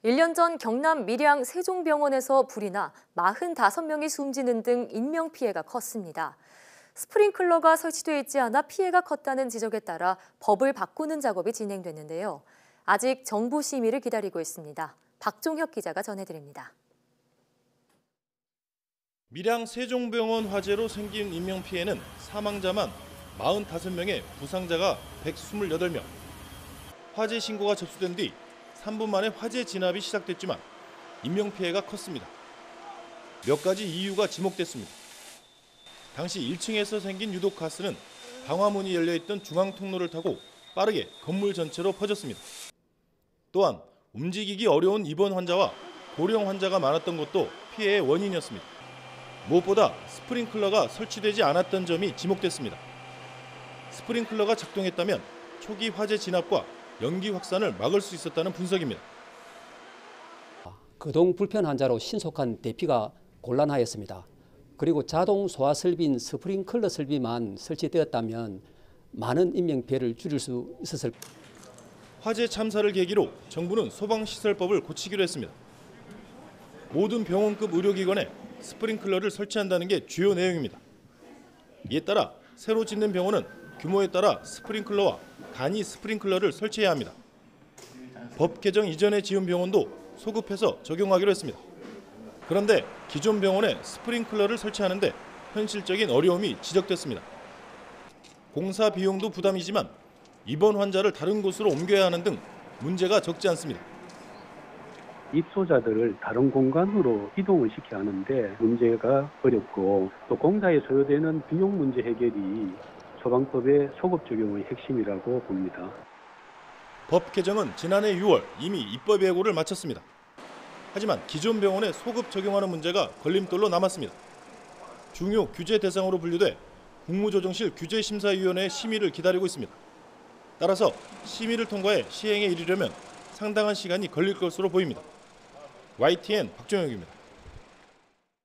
1년 전 경남 밀양 세종병원에서 불이 나 45명이 숨지는 등 인명피해가 컸습니다. 스프링클러가 설치돼 있지 않아 피해가 컸다는 지적에 따라 법을 바꾸는 작업이 진행됐는데요. 아직 정부 심의를 기다리고 있습니다. 박종혁 기자가 전해드립니다. 밀양 세종병원 화재로 생긴 인명피해는 사망자만 45명에 부상자가 128명. 화재 신고가 접수된 뒤 3분 만에 화재 진압이 시작됐지만 인명피해가 컸습니다. 몇 가지 이유가 지목됐습니다. 당시 1층에서 생긴 유독가스는 방화문이 열려있던 중앙통로를 타고 빠르게 건물 전체로 퍼졌습니다. 또한 움직이기 어려운 입원 환자와 고령 환자가 많았던 것도 피해의 원인이었습니다. 무엇보다 스프링클러가 설치되지 않았던 점이 지목됐습니다. 스프링클러가 작동했다면 초기 화재 진압과 연기 확산을 막을 수 있었다는 분석입니다. 거동 불편 환자로 신속한 대피가 곤란하였습니다. 그리고 자동 소화 설비인 스프링클러 설비만 설치되었다면 많은 인명피해를 줄일 수 있었을 겁니다. 화재 참사를 계기로 정부는 소방시설법을 고치기로 했습니다. 모든 병원급 의료기관에 스프링클러를 설치한다는 게 주요 내용입니다. 이에 따라 새로 짓는 병원은 규모에 따라 스프링클러와 간이 스프링클러를 설치해야 합니다. 법 개정 이전에 지은 병원도 소급해서 적용하기로 했습니다. 그런데 기존 병원에 스프링클러를 설치하는데 현실적인 어려움이 지적됐습니다. 공사 비용도 부담이지만 입원 환자를 다른 곳으로 옮겨야 하는 등 문제가 적지 않습니다. 입소자들을 다른 공간으로 이동을 시켜야 하는데 문제가 어렵고 또 공사에 소요되는 비용 문제 해결이 소방법의 소급 적용의 핵심이라고 봅니다. 법 개정은 지난해 6월 이미 입법 예고를 마쳤습니다. 하지만 기존 병원에 소급 적용하는 문제가 걸림돌로 남았습니다. 중요 규제 대상으로 분류돼 국무조정실 규제심사위원회의 심의를 기다리고 있습니다. 따라서 심의를 통과해 시행에 이르려면 상당한 시간이 걸릴 것으로 보입니다. YTN 박종혁입니다.